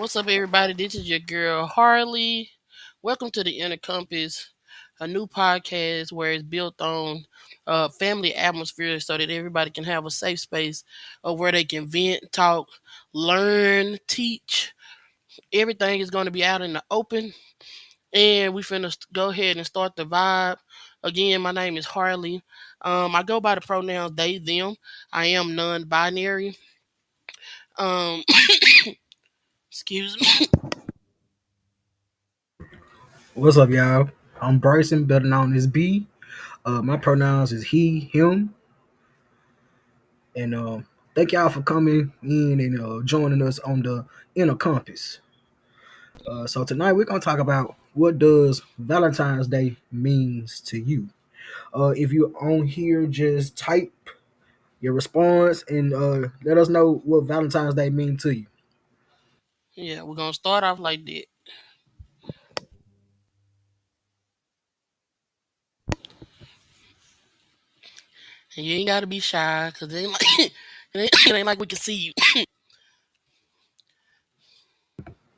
What's up, everybody? This is your girl Harley. Welcome to the Inner Compass, a new podcast where it's built on family atmosphere so that everybody can have a safe space of where they can vent, talk, learn, teach. Everything is going to be out in the open, and we finna go ahead and start the vibe. Again, my name is Harley. I go by the pronouns they, them. I am non-binary. Um, excuse me. What's up, y'all? I'm Bryson, better known as B. My pronouns is he, him, and thank y'all for coming in and joining us on the Inner Compass. So tonight we're gonna talk about what does Valentine's Day means to you. If you're on here, just type your response and let us know what Valentine's Day means to you. Yeah, we're gonna start off like that. And you ain't gotta be shy, cause it ain't like it ain't like we can see you.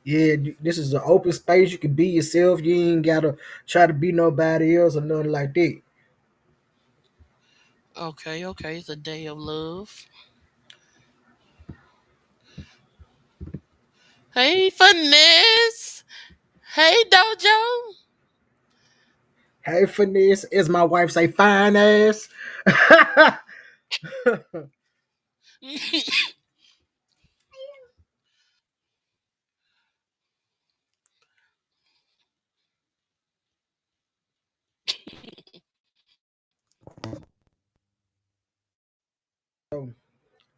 Yeah, this is an open space. You can be yourself. You ain't gotta try to be nobody else or nothing like that. Okay, okay, it's a day of love. Hey, finesse. Hey, Dojo. Hey, finesse, as my wife say, fine ass. So,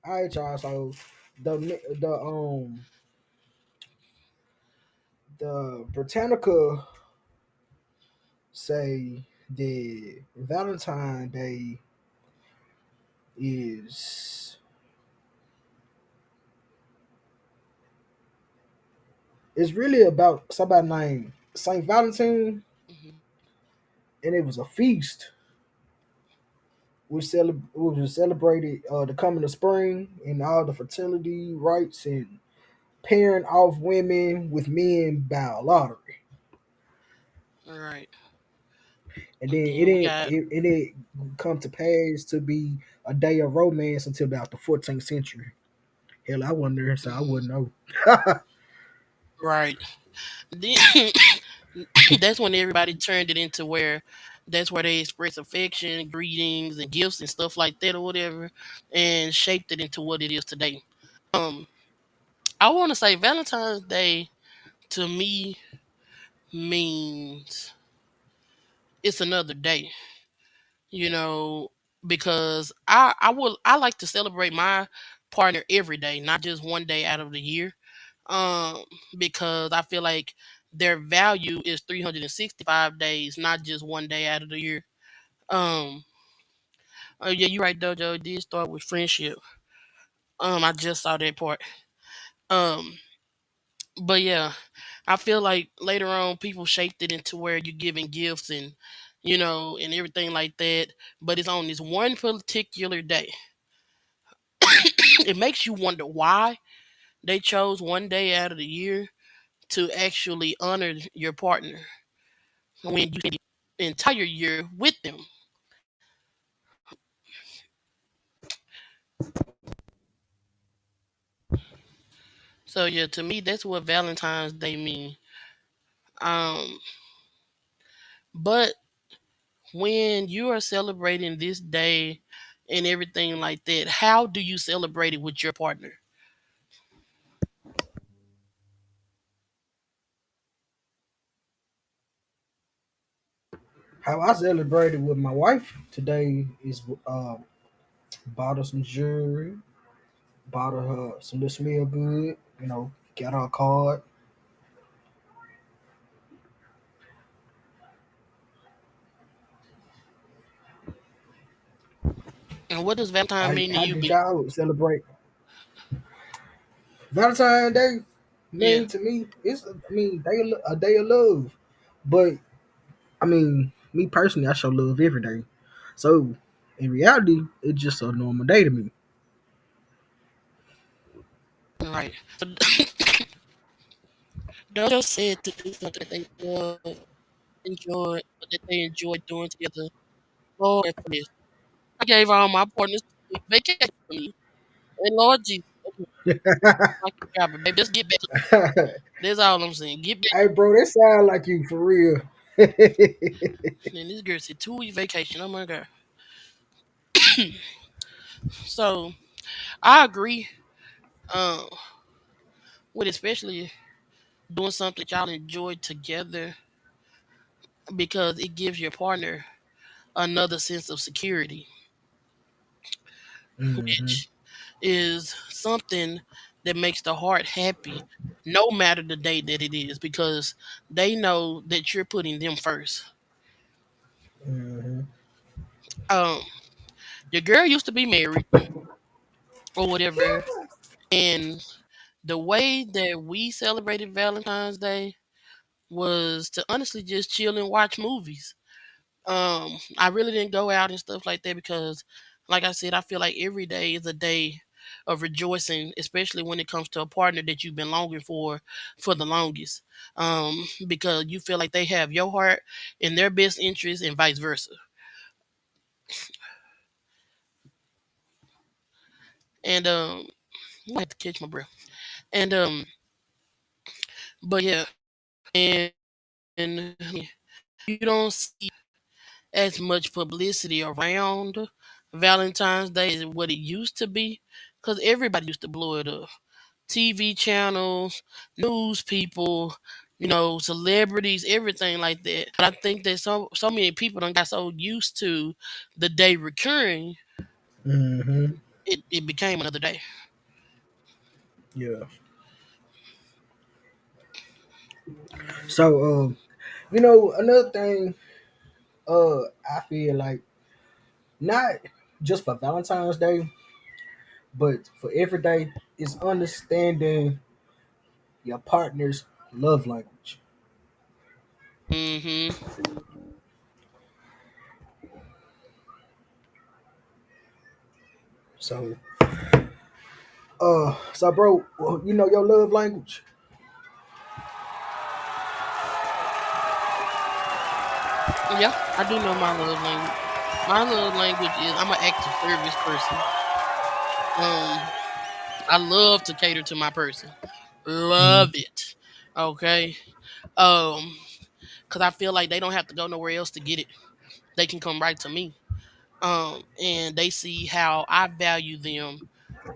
all right, y'all. So the Britannica say that Valentine Day is it's really about somebody named Saint Valentine, Mhm. and it was a feast which was celebrated the coming of spring and all the fertility rites and pairing off women with men by lottery. All right. And then And then we got it didn't come to pass to be a day of romance until about the 14th century. Hell, I wasn't there, so I wouldn't know. right. Then that's when everybody turned it into where that's where they express affection, greetings, and gifts and stuff like that or whatever, and shaped it into what it is today. Um, I want to say Valentine's Day to me means it's another day, you know, because I like to celebrate my partner every day, not just one day out of the year. Um, because I feel like their value is 365 days, not just one day out of the year. Um, oh yeah, you're right, Dojo. It did start with friendship. I just saw that part. Um, but yeah, I feel like later on people shaped it into where you're giving gifts and and everything like that. But it's on this one particular day. It makes you wonder why they chose one day out of the year to actually honor your partner when you spend the entire year with them. So yeah, to me that's what Valentine's Day mean. Um, but when you are celebrating this day and everything like that, how do you celebrate it with your partner? How I celebrated with my wife today is bought her some jewelry, bought her some that smell good, got her a card. And what does Valentine mean to How you? did y'all celebrate Valentine's Day? Yeah, Mean to me, a day of love. But I mean, me personally, I show love every day. So in reality, it's just a normal day to me. right. So, They just said to do something that they enjoy doing together. Lord, for this. I gave all my partners 2 week vacation for me. And Lord Jesus, I can grab it, baby. Just get back. That's all I'm saying. Get back. Hey, bro, that sound like you for real. And this girl said 2 week vacation. Oh my god. So I agree. Um, with especially doing something that y'all enjoy together because it gives your partner another sense of security, Hmm. which is something that makes the heart happy no matter the day that it is because they know that you're putting them first. Hmm. Um, your girl used to be married or whatever, and the way that we celebrated Valentine's Day was to honestly just chill and watch movies. I really didn't go out and stuff like that because, like I said, I feel like every day is a day of rejoicing, especially when it comes to a partner that you've been longing for the longest. Because you feel like they have your heart in their best interest and vice versa. And I have to catch my breath. And but yeah, and you don't see as much publicity around Valentine's Day as what it used to be, because everybody used to blow it up. TV channels, news people, celebrities, everything like that. But I think that so many people don't got so used to the day recurring, Hmm. it became another day. Yeah. So, another thing, I feel like not just for Valentine's Day, but for every day, is understanding your partner's love language. Hmm. So, bro, you know your love language. Yeah, I do know my love language. My love language is I'm an active service person. Um, I love to cater to my person. Love Mm. it. Okay. Um, because I feel like they don't have to go nowhere else to get it. They can come right to me. And they see how I value them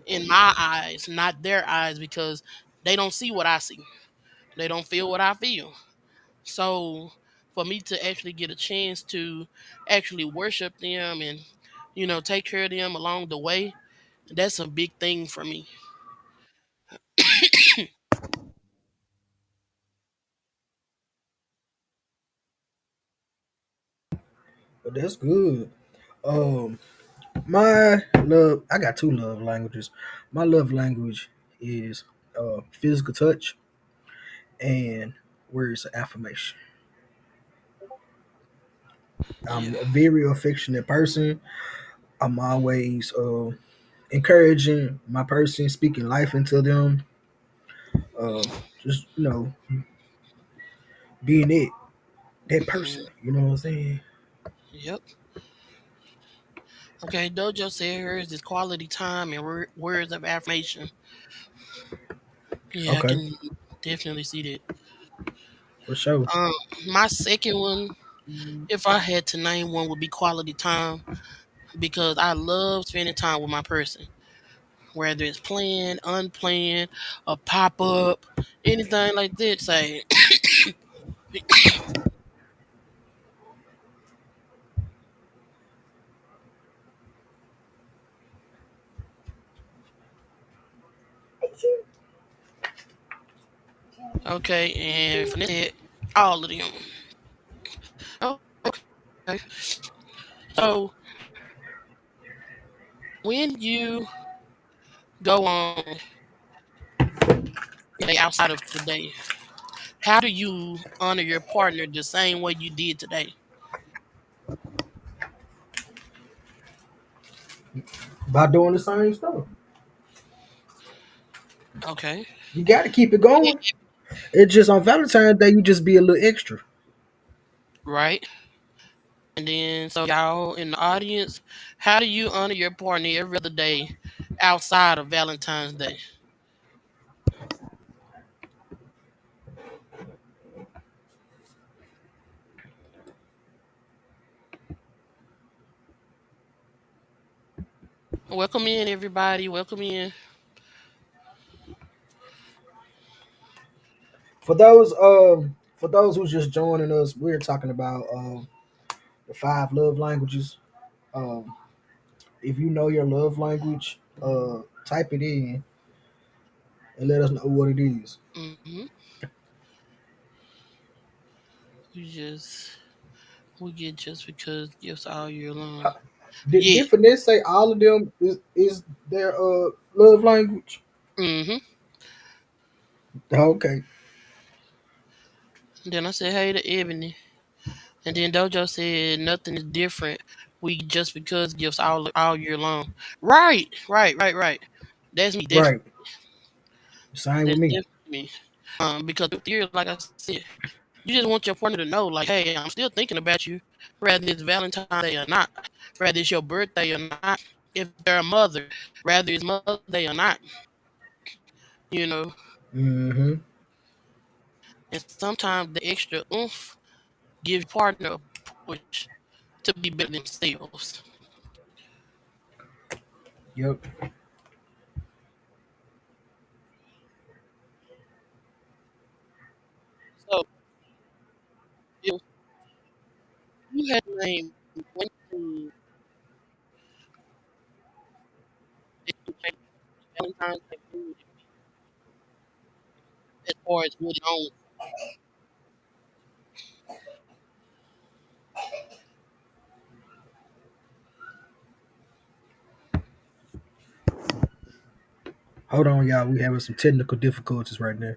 in my eyes, not their eyes, because they don't see what I see. They don't feel what I feel. So for me to actually get a chance to actually worship them and take care of them along the way, that's a big thing for me. But that's good. Um, my love, I got two love languages. My love language is physical touch and words of affirmation. Yeah. I'm a very affectionate person. I'm always encouraging my person, speaking life into them. Uh, just being that person. Mhm. You know what I'm saying? Yep. Okay. Dojo said hers is quality time and words of affirmation. Yeah, I Okay, can definitely see that. for sure. Um, my second one, if I had to name one, would be quality time because I love spending time with my person, whether it's planned, unplanned, a pop up, anything like that. Say, okay, and for that, all of them. Okay, so when you go on a day outside of today, how do you honor your partner the same way you did today? By doing the same stuff, Okay. you got to keep it going. It's just on Valentine's Day you just be a little extra. right? And then, so y'all in the audience, how do you honor your partner every other day outside of Valentine's Day? Welcome in, everybody. Welcome in. For those who's just joining us, we're talking about the five love languages. Um, if you know your love language, type it in and let us know what it is. Hmm. We just we get just because gifts all year long. Huh, Did Yeah. Finesse say all of them is their love language? Hmm. Okay, Then I said, hey to Ebony. And then Dojo said nothing is different. We just because gifts all year long. Right, right. That's me, definitely. right. Same with That's me. definitely me. Because through the years, like I said, you just want your partner to know, like, hey, I'm still thinking about you, whether it's Valentine's Day or not, whether it's your birthday or not. If they're a mother, whether it's Mother's Day or not, you know. Hmm. And sometimes the extra oomph gives your partner a push to be better themselves. Yep. So if you had to name one thing that you change Valentine's Day, what would it be as far as what it owns? Hold on, y'all. We having some technical difficulties right now.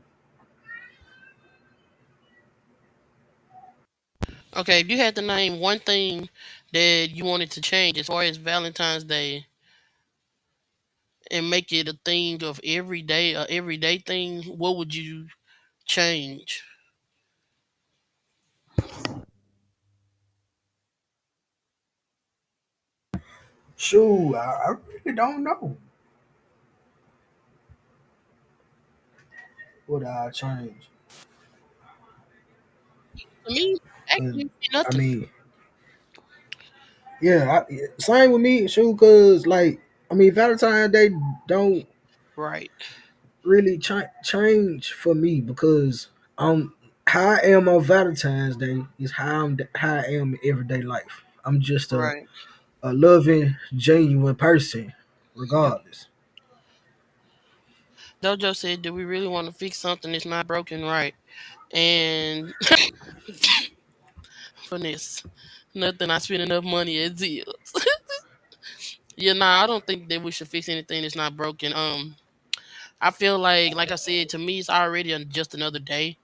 Okay, if you had to name one thing that you wanted to change as far as Valentine's Day and make it a thing of a everyday thing, what would you change? Shoot, I really don't know what I change. To me, Cause actually, I nothing. mean, yeah, same with me. Shoot, cause like I mean, Valentine's Day don't Right, really change for me because how I am on Valentine's Day is how I am in everyday life. I'm just right. a loving, genuine person, Yep. regardless. Dojo said, "Do we really want to fix something that's not broken?" Right. And for this, nothing. I spend enough money as is. Yeah, nah, I don't think that we should fix anything that's not broken. I feel like I said, to me, it's already just another day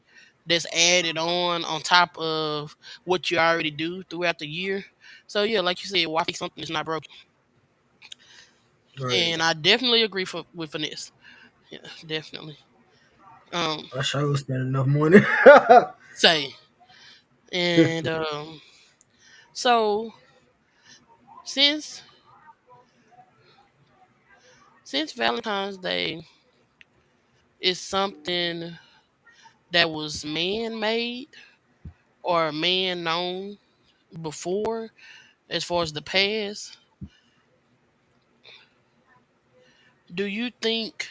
that's added on top of what you already do throughout the year. So yeah, like you said, why fix something that's not broken? Right. And I definitely agree with finesse. Yeah, definitely. Um, I sure spend enough money. say and so since since Valentine's Day is something that was man made or man known before, as far as the past, do you think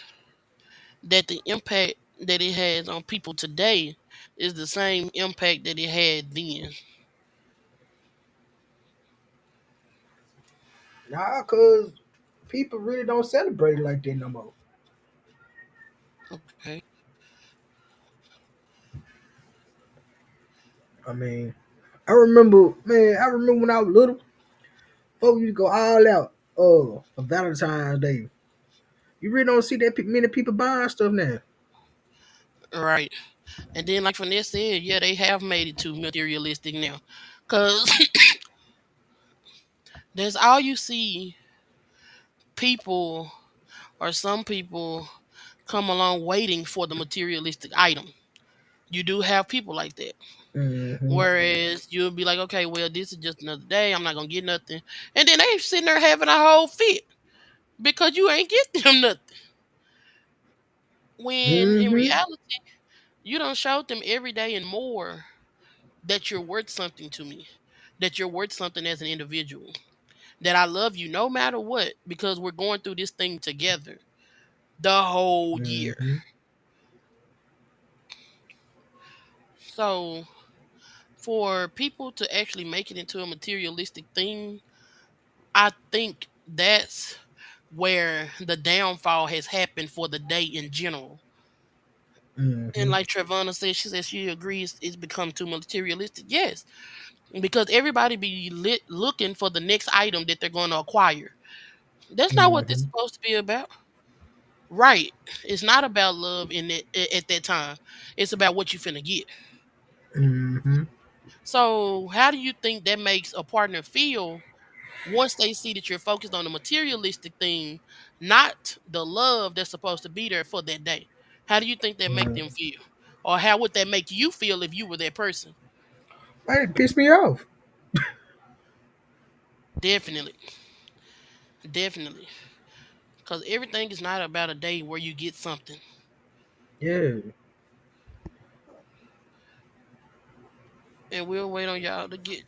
that the impact that it has on people today is the same impact that it had then? Nah, cause people really don't celebrate it like that no more. Okay. I mean, I remember, man. I remember when I was little, folks used to go all out for Valentine's Day. You really don't see that many people buying stuff now. Right. And then, like Finesse said, yeah, they have made it too materialistic now. Because that's all you see people or some people come along waiting for the materialistic item. You do have people like that. Mm-hmm. Whereas you'll be like, okay, well, this is just another day. I'm not gonna get nothing, and then they sitting there having a whole fit because you ain't get them nothing. When in Mm-hmm. reality, you don't show them every day and more that you're worth something to me, that you're worth something as an individual, that I love you no matter what because we're going through this thing together the whole year. Mm-hmm. So for people to actually make it into a materialistic thing, I think that's where the downfall has happened for the day in general. And Mm-hmm. like Trevonna said, she said she agrees it's become too materialistic. Yes, because everybody be looking for the next item that they're going to acquire. That's not what this is Mm-hmm. supposed to be about. Right. It's not about love in that at that time. It's about what you finna get. Mm-hmm. So how do you think that makes a partner feel once they see that you're focused on the materialistic thing, not the love that's supposed to be there for that day? How do you think that make them feel? Or how would that make you feel if you were that person? Hey, it pissed me off. Definitely. Definitely. Because everything is not about a day where you get something. Yeah. And we'll wait on y'all to get.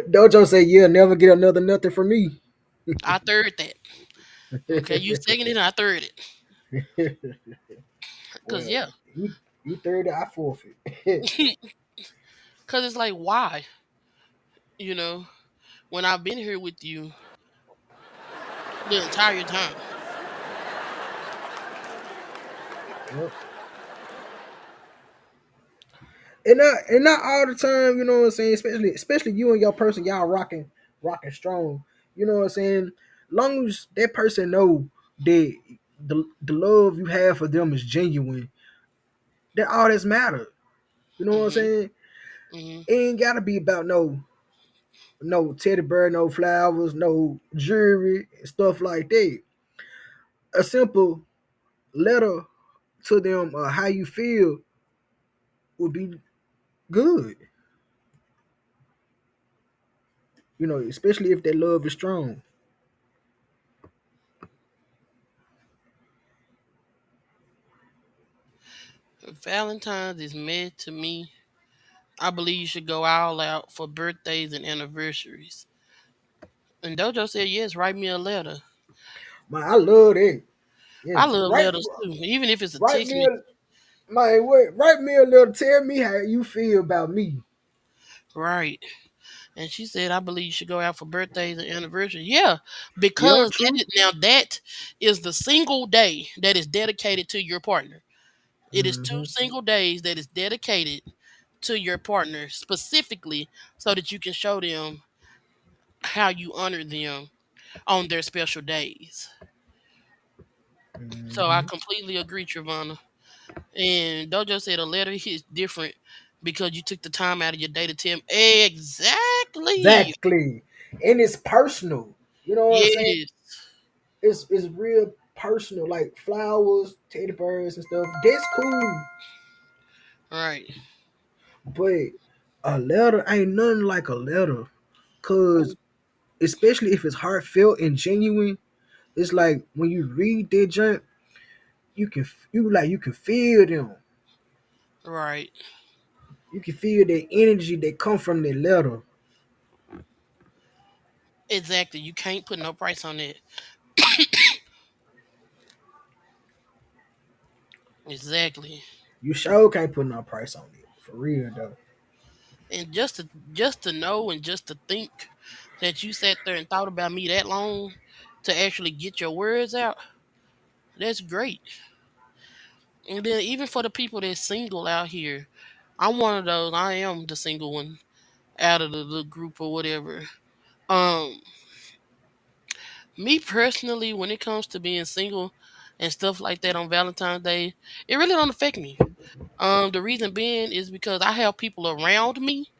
Dojo say you'll never get another nothing from me. I third that. Okay, you second it and I third it. Cause Well, yeah. you third, I forfeit. Cause it's like why? You know, when I've been here with you the entire time. Yep. And not all the time, you know what I'm saying. Especially you and your person, y'all rocking strong. You know what I'm saying. Long as that person know that the love you have for them is genuine, that all that's matter. You know what I'm Mhm. saying. Mhm. It ain't gotta be about no teddy bear, no flowers, no jewelry, stuff like that. A simple letter to them, how you feel, would be good. You know, especially if that love is strong. Valentine's is meant to me. I believe you should go all out for birthdays and anniversaries. And Dojo said, yes, write me a letter. Man, I love that. I Yes, love letters too, even if it's a write text me message. a man. Wait, write me a little. Tell me how you feel about me. Right. And she said, I believe you should go out for birthdays and anniversaries. Yeah, Yeah, because true. now that is the single day that is dedicated to your partner. It is two Mm-hmm. single days that is dedicated to your partner specifically so that you can show them how you honor them on their special days. So I Mm-hmm. completely agree, Trevonna. And Dojo said a letter is different because you took the time out of your day to tell him exactly. Exactly, and it's personal. You know what I'm saying? Yes. It's real personal, like flowers, teddy bears, and stuff. That's cool, Right. but a letter ain't nothing like a letter, cause especially if it's heartfelt and genuine, it's like when you read that junk, you can feel them. Right. You can feel the energy that come from the letter. Exactly. You can't put no price on that. Exactly. You sure can't put no price on it. For real though. And just to know and just to think that you sat there and thought about me that long to actually get your words out, that's great. And then even for the people that's single out here, I'm one of those. I am the single one out of the little group or whatever. Um, Me personally, when it comes to being single and stuff like that on Valentine's Day, it really don't affect me. The reason being is because I have people around me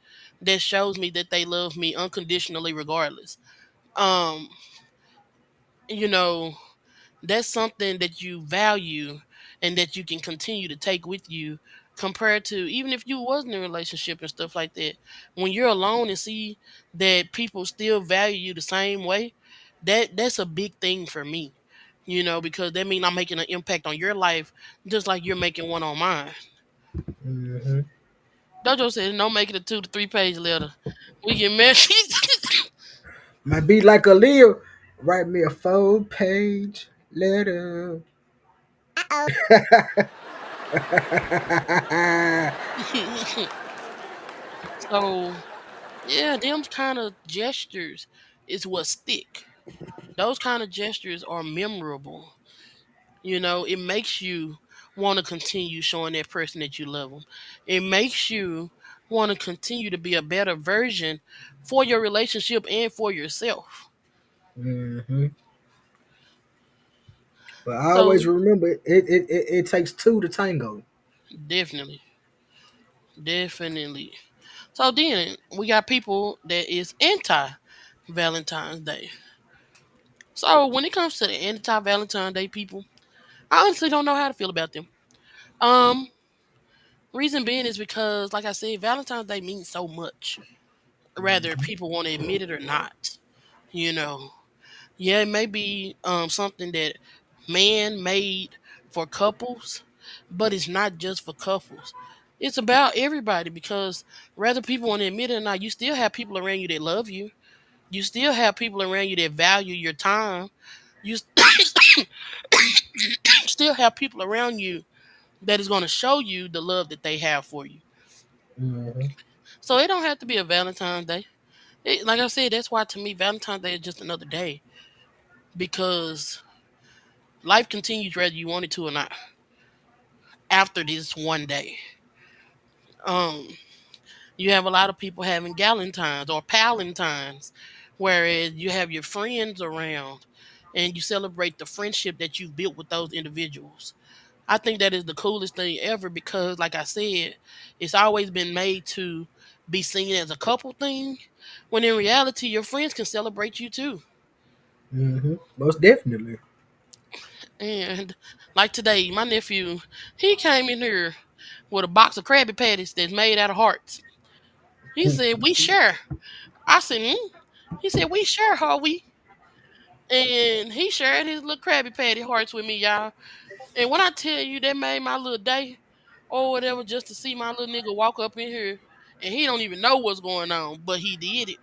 that shows me that they love me unconditionally regardless. Um, you know, That's something that you value and that you can continue to take with you, compared to even if you wasn't in a relationship and stuff like that. When you're alone and see that people still value you the same way, that's a big thing for me. Because that means I'm making an impact on your life just like you're making one on mine. Hmm. Dojo said, "No, make it a 2 to 3 page letter. We get messy." Might be like a Leo. Write me a 4-page letter. So yeah, them kind of gestures is what stick. Those kind of gestures are memorable. It makes you want to continue showing that person that you love them. It makes you want to continue to be a better version for your relationship and for yourself. Hmm. But I always So remember it takes two to tango. definitely, definitely. So then we got people that is anti Valentine's Day. So when it comes to the anti Valentine's Day people, I honestly don't know how to feel about them. Um, Reason being is because, like I said, Valentine's Day means so much, whether people want to admit it or not. You know, yeah, it may be something that man made for couples, but it's not just for couples. It's about everybody, because whether people want to admit it or not, you still have people around you that love you. You still have people around you that value your time. You still have people around you that is going to show you the love that they have for you. Hmm. So it don't have to be a Valentine's Day. Like I said, that's why to me Valentine's Day is just another day, because life continues whether you want it to or not after this one day. Um, you have a lot of people having galentines or palentines, whereas you have your friends around and you celebrate the friendship that you've built with those individuals. I think that is the coolest thing ever, because, like I said, it's always been made to be seen as a couple thing, when in reality, your friends can celebrate you too. Hmm. Most definitely. And like today, my nephew, he came in here with a box of Krabby Patties that's made out of hearts. He said, "We share." I said, "Hmm?" He said, "We share, how we?" And he shared his little Krabby Patty hearts with me, y'all. And when I tell you that made my little day or whatever, just to see my little nigga walk up in here and he don't even know what's going on, but he did it.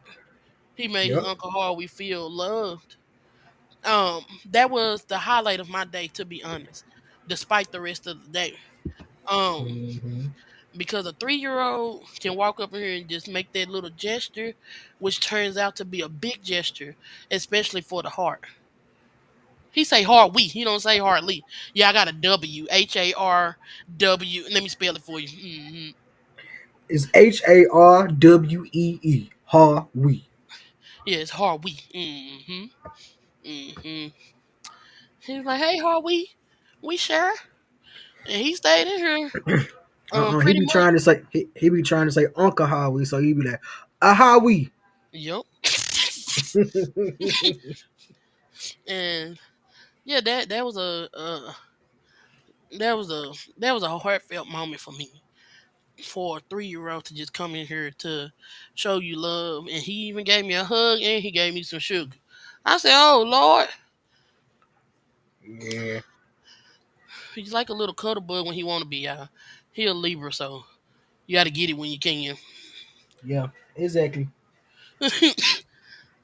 He made his Yep. Uncle Harvey feel loved. That was the highlight of my day, to be honest, despite the rest of the day. Um, Hmm. because a 3-year old can walk up in here and just make that little gesture, which turns out to be a big gesture, especially for the heart. He say hard we. He don't say hardly. Yeah, I got a W. HARW. Let me spell it for you. It's HARWEE. Harwee. Yeah, it's hard we. Mm-hmm. He was like, "Hey, hard we share," and he stayed in here. He Pretty be much. trying to say he be trying to say Uncle Harwee, so he be like, Harwee. Yup. And yeah, that was a heartfelt moment for me, for a 3-year old to just come in here to show you love, and he even gave me a hug and he gave me some sugar. I said, "Oh Lord." Yeah, He's like a little cuddle bug when he want to be, y'all. He a Libra, so you got to get it when you can. yeah, exactly.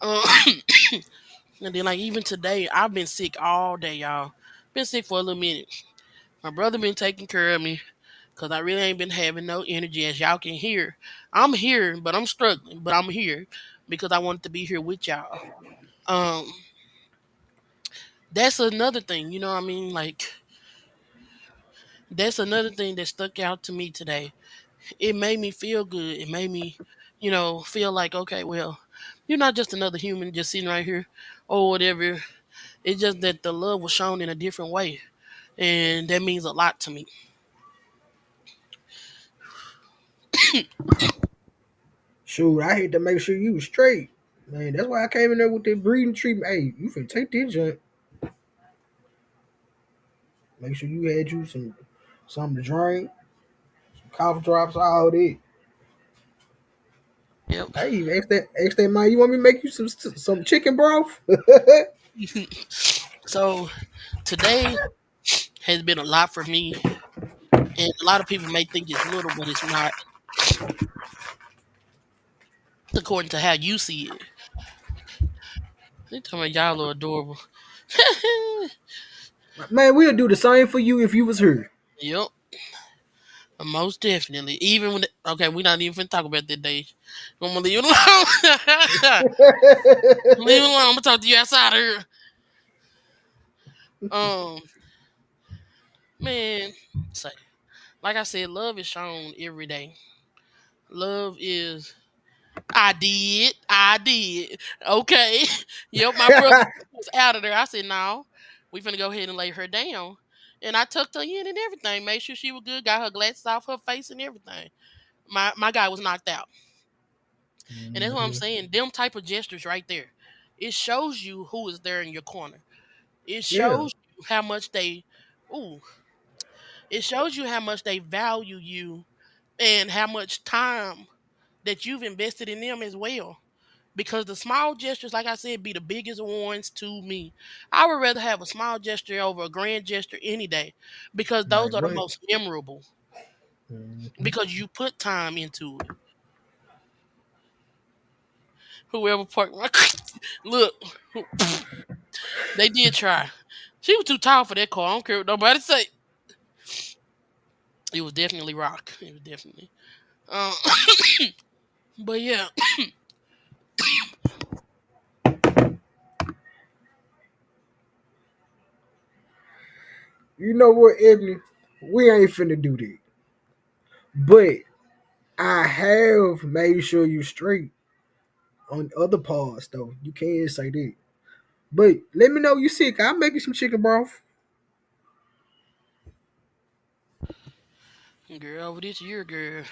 uh, and then, like, even today, I've been sick all day, y'all. Been sick for a little minute. My brother been taking care of me, because I really ain't been having no energy, as y'all can hear. I'm here, but I'm struggling, but I'm here because I wanted to be here with y'all. Um, that's another thing, you know what I mean? Like, that's another thing that stuck out to me today. It made me feel good. It made me, feel like, okay, well, you're not just another human just sitting right here or whatever. It's just that the love was shown in a different way. And that means a lot to me. Shoot, I hate to make sure you was straight. Man, that's why I came in there with the breathing treatment. Hey, you finna take this joint. Make sure you had you something to drink, some cough drops, all that. Yep. Hey, ask that man. You want me to make you some chicken broth? So today has been a lot for me, and a lot of people may think it's little, but it's not according to how you see it. They tell me y'all are adorable. Man, we'll do the same for you if you was here. Yep, most definitely. Even when okay, we're not even finna talk about that day. I'm gonna leave it alone. Leave it alone. I'm gonna talk to you outside of here. Um, man, say like I said, love is shown every day. Love is. I did. I did. Okay. Yep, my brother was out of there. I said, no, we finna go ahead and lay her down. And I tucked her in and everything. Made sure she was good. Got her glasses off her face and everything. My guy was knocked out. And that's what I'm Mhm. saying. Them type of gestures right there. It shows you who is there in your corner. It Yeah, shows you how much they ooh. It shows you how much they value you and how much time that you've invested in them as well. Because the small gestures, like I said, be the biggest ones to me. I would rather have a small gesture over a grand gesture any day because those like are the what? most memorable Mhm. because you put time into it. Whoever parked my look, they did try. She was too tall for that car. I don't care what nobody say. It was definitely rock. It was definitely. Um, but yeah, You know what, Ebony? We ain't finna do that. But I have made sure you straight on other parts, though. You can't say that. But let me know you sick. I'll make you some chicken broth. girl, over this year, girl,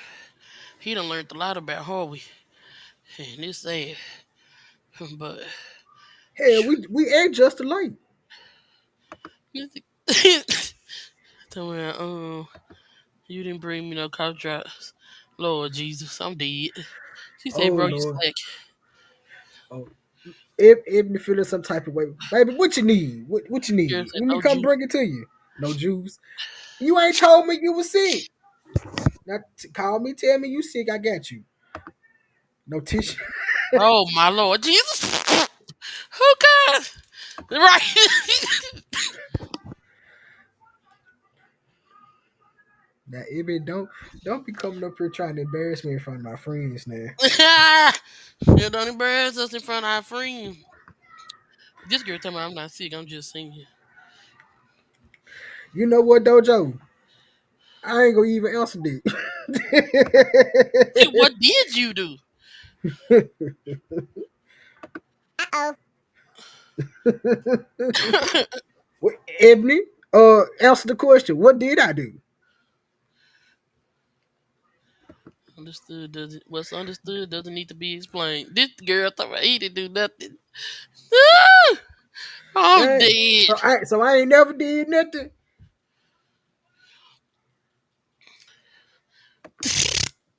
he done learned a lot about Harvey, and it's sad. But Hell, we act just alike. tell me, you didn't bring me no cough drops. Lord Jesus, I'm dead. She said, Oh bro, you Lord. slack. Oh, Ebony feeling some type of way. Baby, what you need? What you Girl need? said, Let me no come juice. bring it to you. No juice. You ain't told me you was sick. Now call me, tell me you sick. I got you. No tissue. Oh, my Lord Jesus. Oh, God. Right. Now, Ebony, don't be coming up here trying to embarrass me in front of my friends now. You don't embarrass us in front of our friends. This girl tell me I'm not sick. I'm just singing. You know what, Dojo? I ain't gonna even answer What that. did you do? What, Ebony, answer the question. What did I do? Understood doesn't what's understood doesn't need to be explained. This girl thought he didn't do nothing. I'm Hey, dead. so I ain't never did nothing.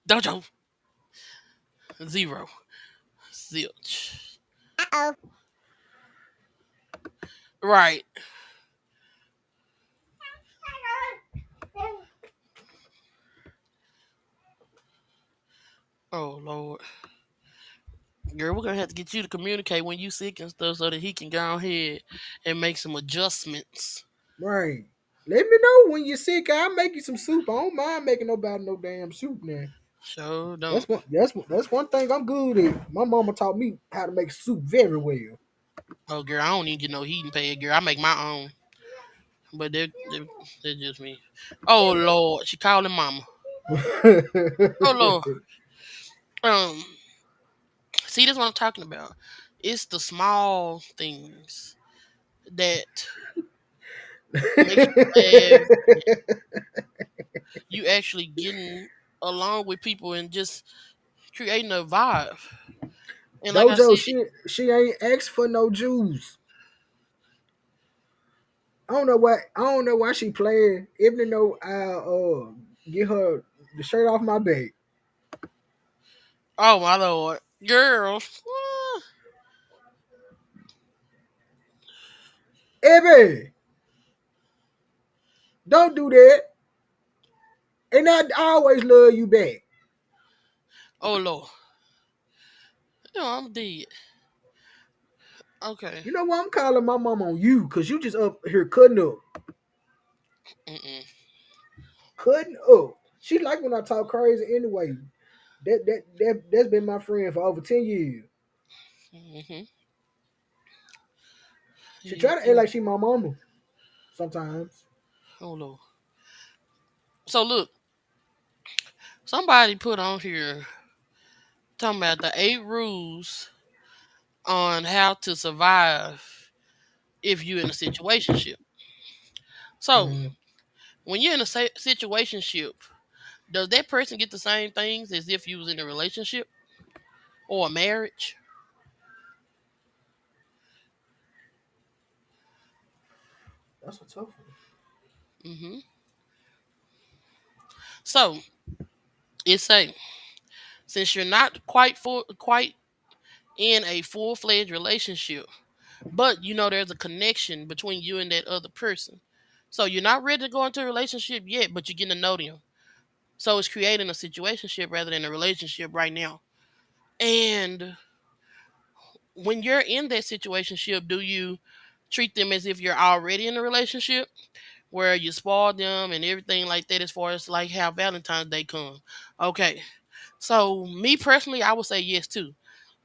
Dojo. Zero. Zilch. Right. Oh Lord. Girl, we're gonna have to get you to communicate when you sick and stuff so that he can go ahead and make some adjustments. Right. Let me know when you're sick. I'll make you some soup. I don't mind making nobody no damn soup now. Sure don't. That's one thing I'm good at. My mama taught me how to make soup very well. Oh girl, I don't even get no heating pad, girl. I make my own. But they're just me. Oh Lord. She calling mama. Oh Lord. Um, see this what I'm talking about. It's the small things that makes you laugh. You actually getting along with people and just creating a vibe. And like I said, Dojo, she ain't asked for no juice. I don't know why she playing. Even though I get her the shirt off my back. Oh my lord, girls. Ebby, don't do that. And I always love you back. Oh lord, I'm dead. Okay. You know what? I'm calling my mom on you because you just up here cutting up. Mm-mm. Cutting up. She like when I talk crazy anyway. That's been my friend for over 10 years. Mm-hmm. She Yep. try to act Yep. like she my mama sometimes. Oh lord. So look, somebody put on here talking about the 8 rules on how to survive if you're in a situationship. So Mm, when you're in a situationship, does that person get the same things as if you was in a relationship or a marriage? that's a tough one. Hmm. So it say since you're not quite in a full fledged relationship, but you know there's a connection between you and that other person. So you're not ready to go into a relationship yet, but you're getting to know them. So it's creating a situationship rather than a relationship right now. And when you're in that situationship, do you treat them as if you're already in a relationship where you spoil them and everything like that as far as like how Valentine's Day come? Okay. So me personally, I would say yes too.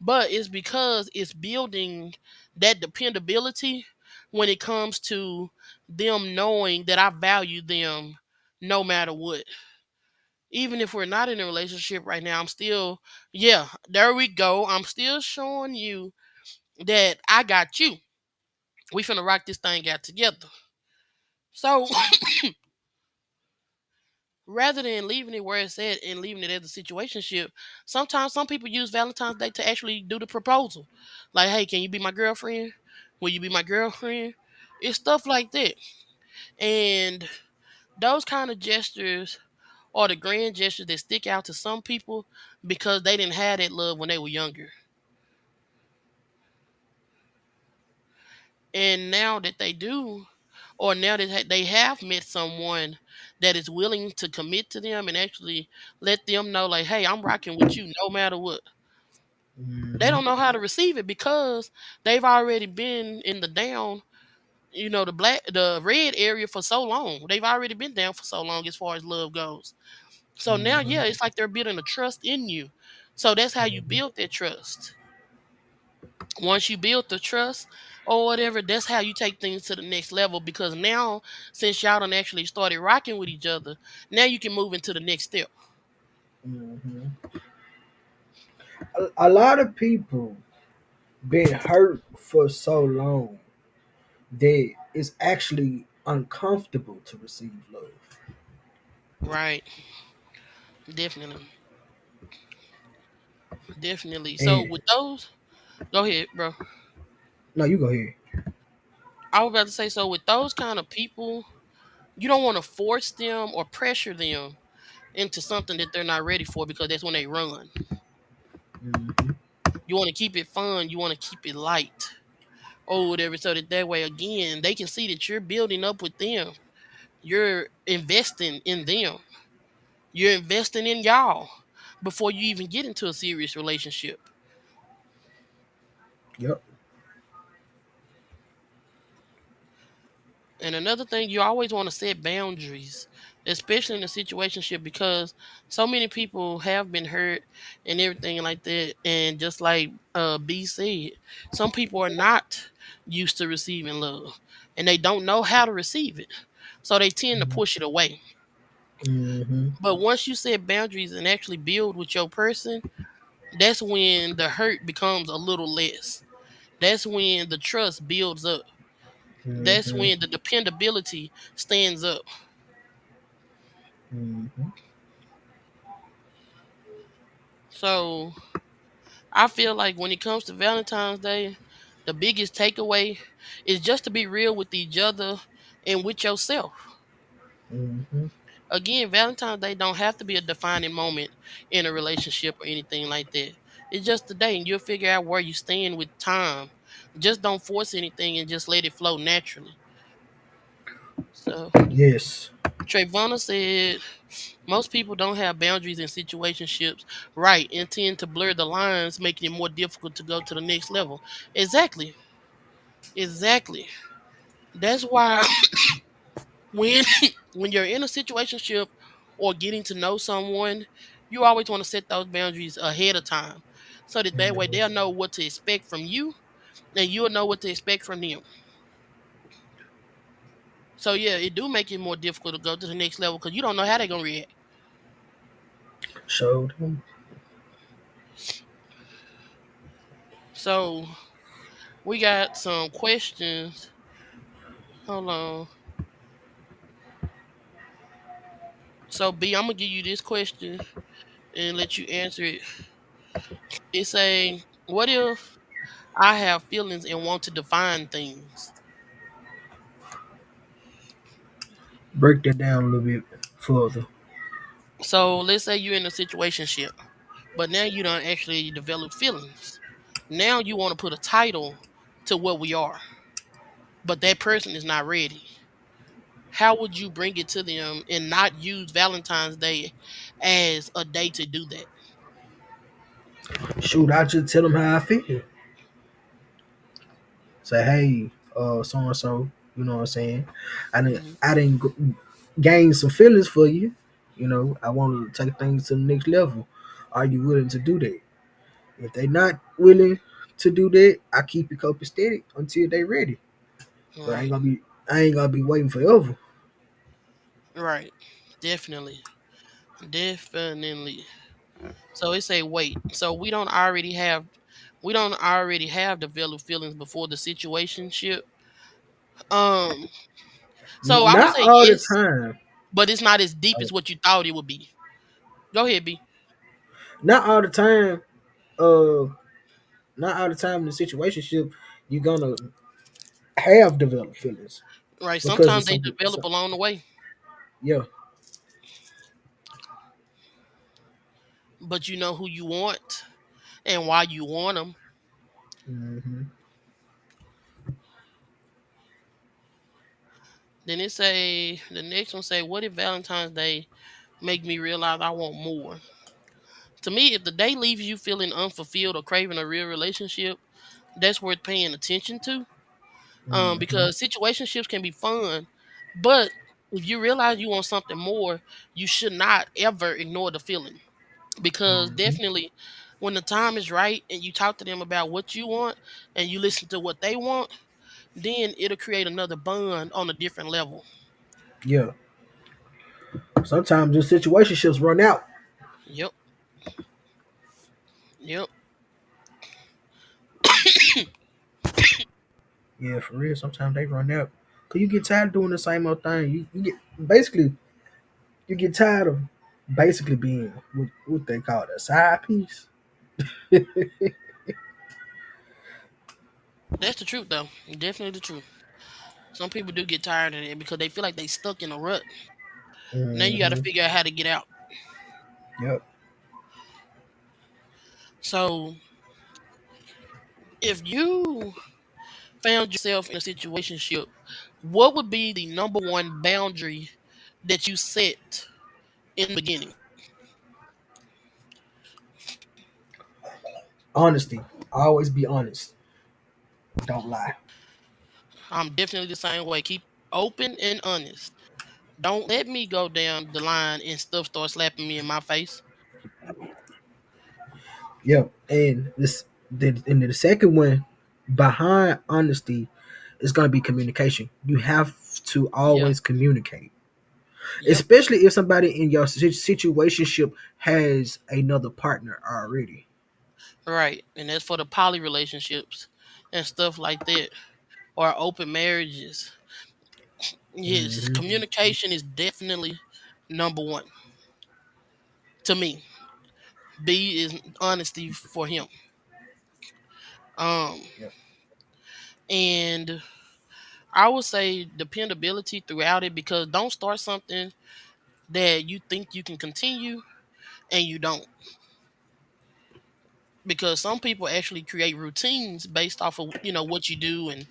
But it's because it's building that dependability when it comes to them knowing that I value them no matter what. Even if we're not in a relationship right now, I'm still, yeah, there we go. I'm still showing you that I got you. We finna rock this thing out together. So rather than leaving it where it's at and leaving it as a situationship, sometimes some people use Valentine's Day to actually do the proposal. Like, hey, can you be my girlfriend? Will you be my girlfriend? It's stuff like that. And those kind of gestures are the grand gestures that stick out to some people because they didn't have that love when they were younger. And now that they do, or now that they have met someone that is willing to commit to them and actually let them know, like, hey, I'm rocking with you no matter what. They don't Mm-hmm. know how to receive it because they've already been in the down, the red area for so long. They've already been down for so long as far as love goes. So now, yeah, Mm-hmm. it's like they're building a trust in you. So that's how you Mm-hmm. build that trust. Once you build the trust or whatever, that's how you take things to the next level because now, since y'all done actually started rocking with each other, now you can move into the next step. Mm-hmm. A lot of people been hurt for so long that it's actually uncomfortable to receive love. Right. Definitely. Definitely. So And with those, go ahead, bro. no, you go ahead. I was about to say, so with those kind of people, you don't want to force them or pressure them into something that they're not ready for because that's when they run. Mm-hmm. You want to keep it fun. You want to keep it light or whatever, so that way again they can see that you're building up with them. You're investing in them. You're investing in y'all before you even get into a serious relationship. Yep. And another thing, you always want to set boundaries, especially in a situationship, because so many people have been hurt and everything like that. And just like B said, some people are not used to receiving love, and they don't know how to receive it, so they tend to push it away. Mm-hmm. But once you set boundaries and actually build with your person, that's when the hurt becomes a little less. That's when the trust builds up. That's Mm-hmm. when the dependability stands up. Mm-hmm. So I feel like when it comes to Valentine's Day, the biggest takeaway is just to be real with each other and with yourself. Mm-hmm. Again, Valentine's Day don't have to be a defining moment in a relationship or anything like that. It's just a day, and you'll figure out where you stand with time. Just don't force anything and just let it flow naturally. So Yes. Trayvona said most people don't have boundaries in situationships, right, and tend to blur the lines, making it more difficult to go to the next level. Exactly. Exactly. That's why when when you're in a situationship or getting to know someone, you always want to set those boundaries ahead of time. So that way Mhm. they'll know what to expect from you and you'll know what to expect from them. So yeah, it do make it more difficult to go to the next level because you don't know how they're gonna react. Showed him. So we got some questions. Hold on. So B, I'm gonna give you this question and let you answer it. It's saying, what if I have feelings and want to define things? Break that down a little bit further. So let's say you're in a situationship, but now you don't actually develop feelings. Now you want to put a title to what we are, but that person is not ready. How would you bring it to them and not use Valentine's Day as a day to do that? Shoot, I just tell them how I feel. Say, hey, so and so, you know what I'm saying? Hmm. I didn't gain some feelings for you. You know, I want to take things to the next level. Are you willing to do that? If they not willing to do that, I keep it copacetic until they ready. But Right, I ain't gonna be waiting forever. right, definitely, definitely. So it say wait. So we don't already have developed feelings before the situationship. Um, so I would Not say all the yes, time. but it's not as deep as what you thought it would be. Go ahead, B. Not all the time. Uh, Not all the time in the situationship you're gonna have developed feelings Right. because of Sometimes they something. develop along the way, Yeah. but you know who you want and why you want them. Hmm. Then it say the next one say, what if Valentine's Day make me realize I want more? To me, if the day leaves you feeling unfulfilled or craving a real relationship, that's worth paying attention to. Hmm. Because situationships can be fun, but if you realize you want something more, you should not ever ignore the feeling. Because Hmm. definitely, when the time is right and you talk to them about what you want and you listen to what they want, then it'll create another bond on a different level. Yeah. Sometimes the situationships run out. Yep, yep. Yeah, for real. Sometimes they run out. Cause you get tired of doing the same old thing. You get basically you get tired of basically being what they call it, a side piece. That's the truth, though. Definitely the truth. Some people do get tired of it because they feel like they stuck in a rut. Now you got to Hmm. figure out how to get out. Yep. So if you found yourself in a situationship, what would be the number one boundary that you set in the beginning? Honesty. Always be honest. Don't lie. I'm definitely the same way. Keep open and honest. Don't let me go down the line and stuff start slapping me in my face. Yep. And the second one behind honesty is gonna be communication. You have to Yeah. always communicate. Yep. Especially if somebody in your situationship has another partner already. Right. And that's for the poly relationships and stuff like that. Or open marriages. Yes, Hmm. communication is definitely number one to me. B is honesty for him. Um Yep. and I would say dependability throughout it, because don't start something that you think you can continue and you don't. Because some people actually create routines based off of what you do and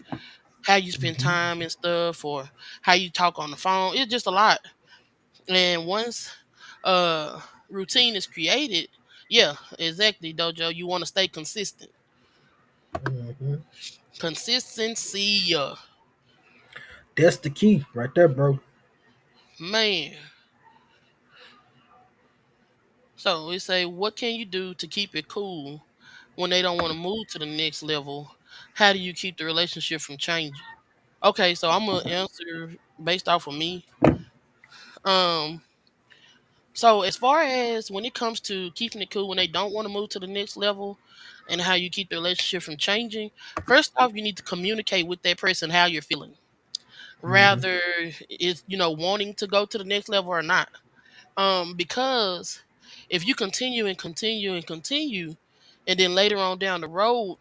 how you spend Hmm. time and stuff, or how you talk on the phone. It's just a lot. And once routine is created, yeah, exactly, Dojo. You want to stay consistent. Hmm. Consistency, yeah. That's the key right there, bro. Man. So we say, what can you do to keep it cool when they don't want to move to the next level? How do you keep the relationship from changing? Okay, so I'm gonna answer based off of me. Um, so as far as when it comes to keeping it cool when they don't want to move to the next level, and how you keep the relationship from changing, first off, you need to communicate with that person how you're feeling, Hmm. rather it's wanting to go to the next level or not. Because if you continue and continue and continue, and then later on down the road,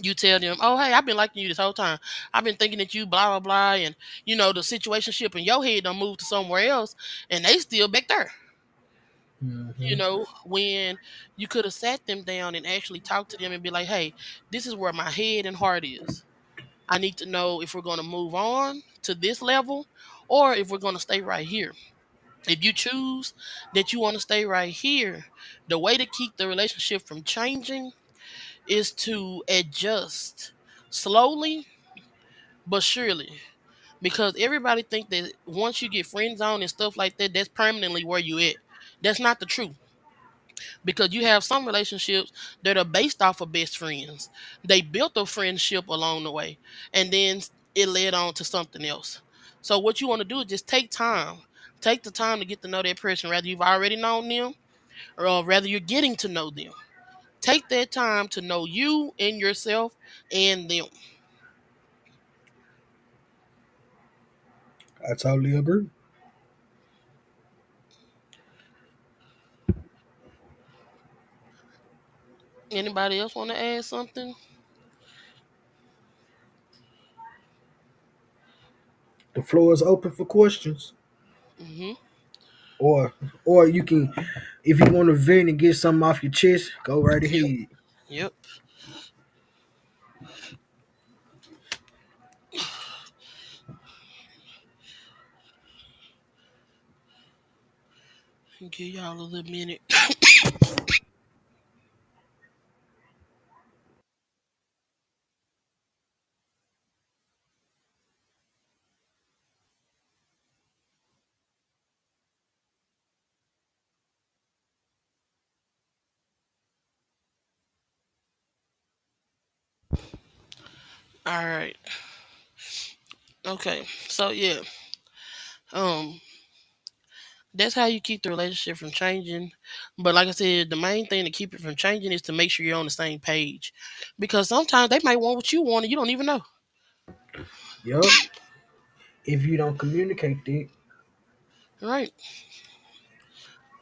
you tell them, "Oh, hey, I've been liking you this whole time. I've been thinking that you blah blah blah," and the situationship in your head don't move to somewhere else, and they still back there. Hmm. When you could have sat them down and actually talked to them and be like, "Hey, this is where my head and heart is. I need to know if we're going to move on to this level, or if we're going to stay right here. If you choose that you want to stay right here, the way to keep the relationship from changing is to adjust slowly but surely." Because everybody think that once you get friend zone and stuff like that, that's permanently where you at. That's not the truth. Because you have some relationships that are based off of best friends. They built a friendship along the way, and then it led on to something else. So what you want to do is just take time. Take the time to get to know that person, whether you've already known them or whether you're getting to know them. Take that time to know you and yourself and them. I totally agree. Anybody else want to add something? The floor is open for questions, Hmm. or or you can, if you want to vent and get something off your chest, go right Yep. ahead. Yep. Give y'all a little minute. All right. Okay. So yeah. Um. That's how you keep the relationship from changing. But like I said, the main thing to keep it from changing is to make sure you're on the same page. Because sometimes they might want what you want and you don't even know. Yup. If you don't communicate that, Right.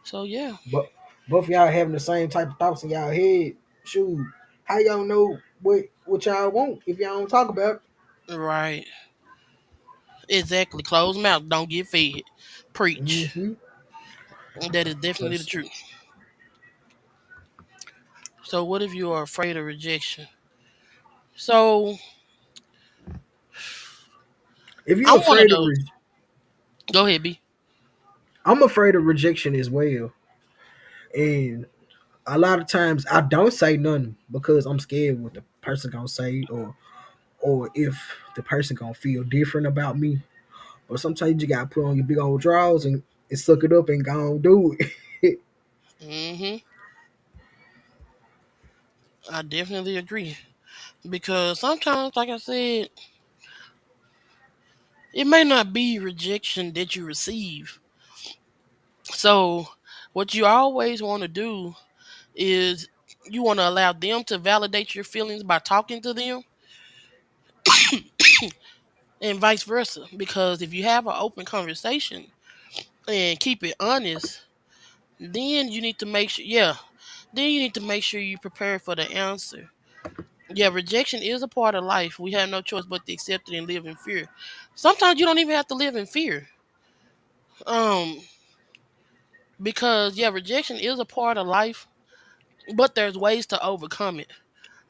So yeah. but both of y'all having the same type of thoughts in y'all head, shoot, how y'all know what y'all want if y'all don't talk about Right. Exactly. Closed mouth. Don't get fed. it? Preach. Mm-hmm. That is definitely the Because truth. So what if you are afraid of rejection? So if you're I'm one of afraid of, those. Go ahead, B. I'm afraid of rejection as well, and a lot of times I don't say nothing because I'm scared what the person gonna say, or if the person gonna feel different about me. But sometimes you gotta put on your big old drawers and suck it up and go and do it. Hmm. I definitely agree. Because sometimes, like I said, it may not be rejection that you receive. So, what you always want to do is you want to allow them to validate your feelings by talking to them, and vice versa. Because if you have an open conversation and keep it honest, then you need to make sure, yeah, then you need to make sure you prepare for the answer. Yeah, rejection is a part of life. We have no choice but to accept it and live in fear. Sometimes you don't even have to live in fear. Um, because yeah, rejection is a part of life, but there's ways to overcome it.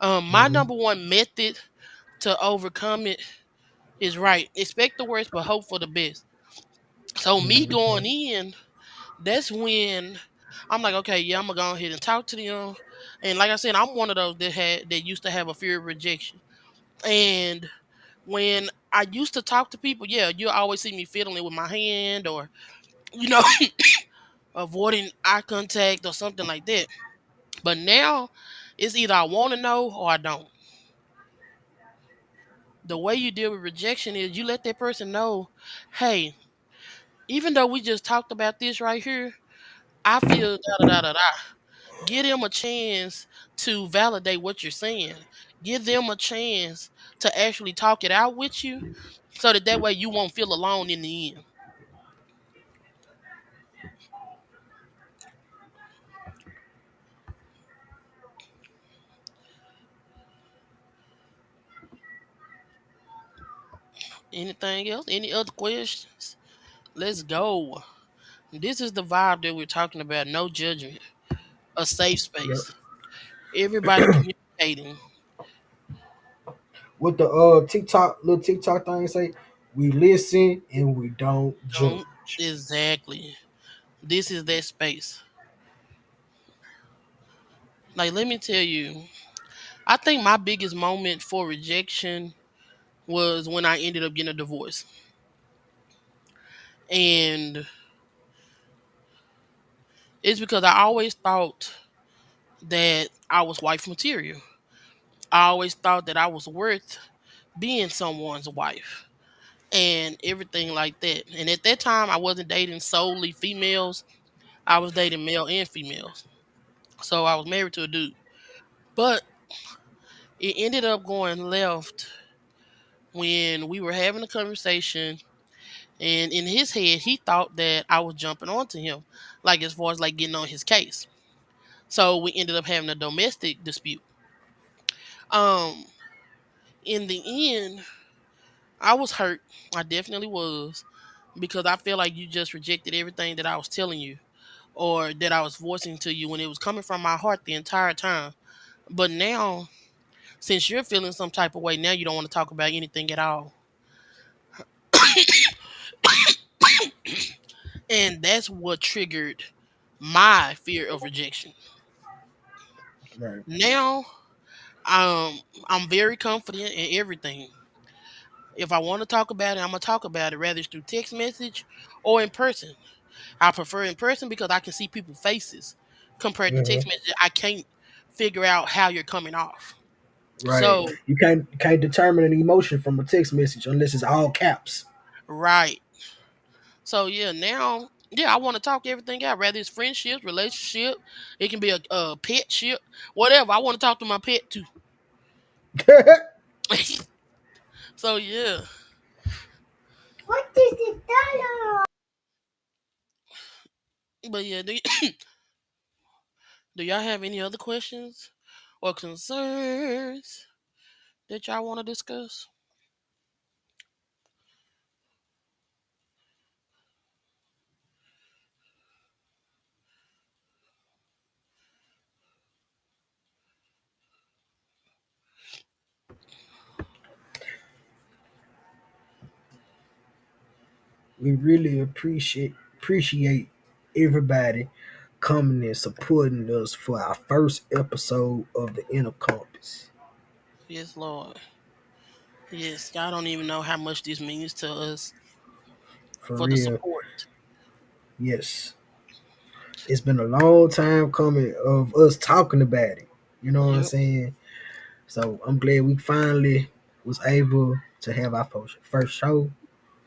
My Hmm. number one method to overcome it is right. Expect the worst, but hope for the best. So me Hmm. going in, that's when I'm like, okay, yeah, I'm gonna go ahead and talk to them. And like I said, I'm one of those that used to have a fear of rejection. And when I used to talk to people, yeah, you always see me fiddling with my hand or, you know, avoiding eye contact or something like that. But now it's either I want to know or I don't. The way you deal with rejection is you let that person know, hey, even though we just talked about this right here, I feel da da da da da. Give them a chance to validate what you're saying. Give them a chance to actually talk it out with you, so that way you won't feel alone in the end. Anything else? Any other questions? Let's go. This is the vibe that we're talking about. No judgment. A safe Yep. space. Everybody communicating. What the TikTok little TikTok thing say? We listen and we don't Don't judge. exactly. This is that space. Like, let me tell you, I think my biggest moment for rejection was when I ended up getting a divorce. And it's because I always thought that I was wife material. I always thought that I was worth being someone's wife and everything like that. And at that time, I wasn't dating solely females, I was dating male and females. So I was married to a dude. But it ended up going left when we were having a conversation. And in his head, he thought that I was jumping onto him, like as far as like getting on his case. So we ended up having a domestic dispute. Um, in the end, I was hurt. I definitely was because I feel like you just rejected everything that I was telling you or that I was voicing to you when it was coming from my heart the entire time. But now, since you're feeling some type of way, now you don't want to talk about anything at all. And that's what triggered my fear of rejection. Right. Now, um, I'm very confident in everything. If I want to talk about it, I'm gonna talk about it, whether it's through text message or in person. I prefer in person because I can see people's faces compared to text Hmm. message. I can't figure out how you're coming off. Right. So, You can't determine an emotion from a text message unless it's all caps. right. So yeah, now yeah, I want to talk everything out. Whether it's friendship, relationship, it can be a pet ship, whatever. I want to talk to my pet too. So yeah, What is the dollar? but yeah, do y'all have any other questions or concerns that y'all want to discuss? We really appreciate everybody coming and supporting us for our first episode of the Inner Compass. Yes, Lord. Yes, y'all don't even know how much this means to us For for the real, support. yes. It's been a long time coming of us talking about it. You know what I'm Yep, saying? So I'm glad we finally was able to have our first show.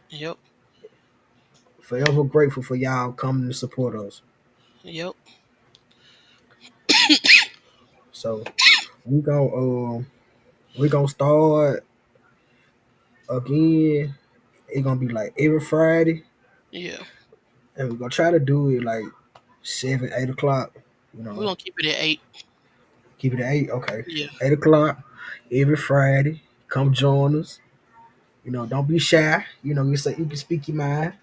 yep, Forever grateful for y'all coming to support us. yep, So we gonna start again. It's gonna be like every Friday, yeah. and we're gonna try to do it like 7, 8 o'clock. You We're know, gonna keep it at 8. keep it at 8. Okay, Yeah, 8 o'clock. every Friday. Come join us. Don't be shy. You can speak your mind.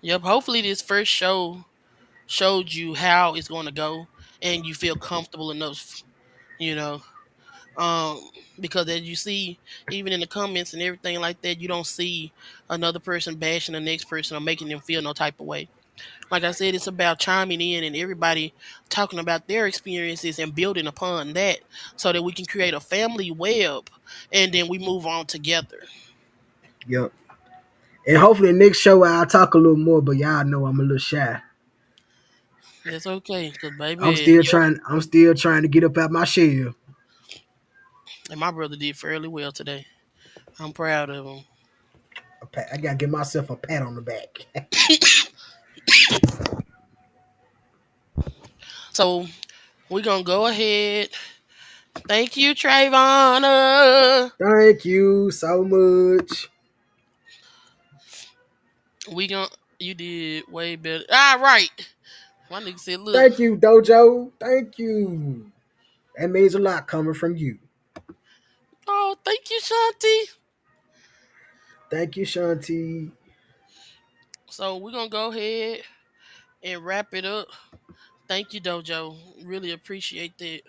Yep. Hopefully, this first show showed you how it's going to go, and you feel comfortable enough. You know, um, because as you see, even in the comments and everything like that, you don't see another person bashing the next person or making them feel no type of way. Like I said, it's about chiming in and everybody talking about their experiences and building upon that so that we can create a family web and then we move on together. Yep. And hopefully next show I'll talk a little more, but y'all know I'm a little shy. That's okay, because I'm baby, still trying. I'm still trying to get up out my shell. and my brother did fairly well today. I'm proud of him. I gotta give myself a pat on the back. So we're gonna go ahead. Thank you, Trayvon. Thank you so much. We gonna You did way better. All right. My nigga said, look, Thank you, Dojo. Thank you. That means a lot coming from you. oh, thank you, Shanti. Thank you, Shanti. So we're gonna go ahead and wrap it up. Thank you, Dojo. Really appreciate that.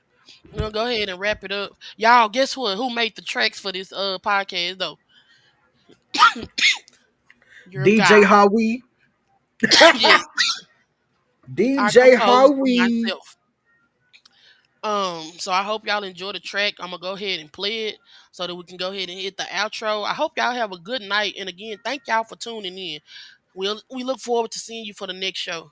We're gonna go ahead and wrap it up. Y'all, guess what? Who made the tracks for this podcast though? Your guy. DJ Howie. Yes, I DJ composed for Howie. myself. So I hope y'all enjoy the track. I'm gonna go ahead and play it so that we can go ahead and hit the outro. I hope y'all have a good night. And again, thank y'all for tuning in. We look forward to seeing you for the next show.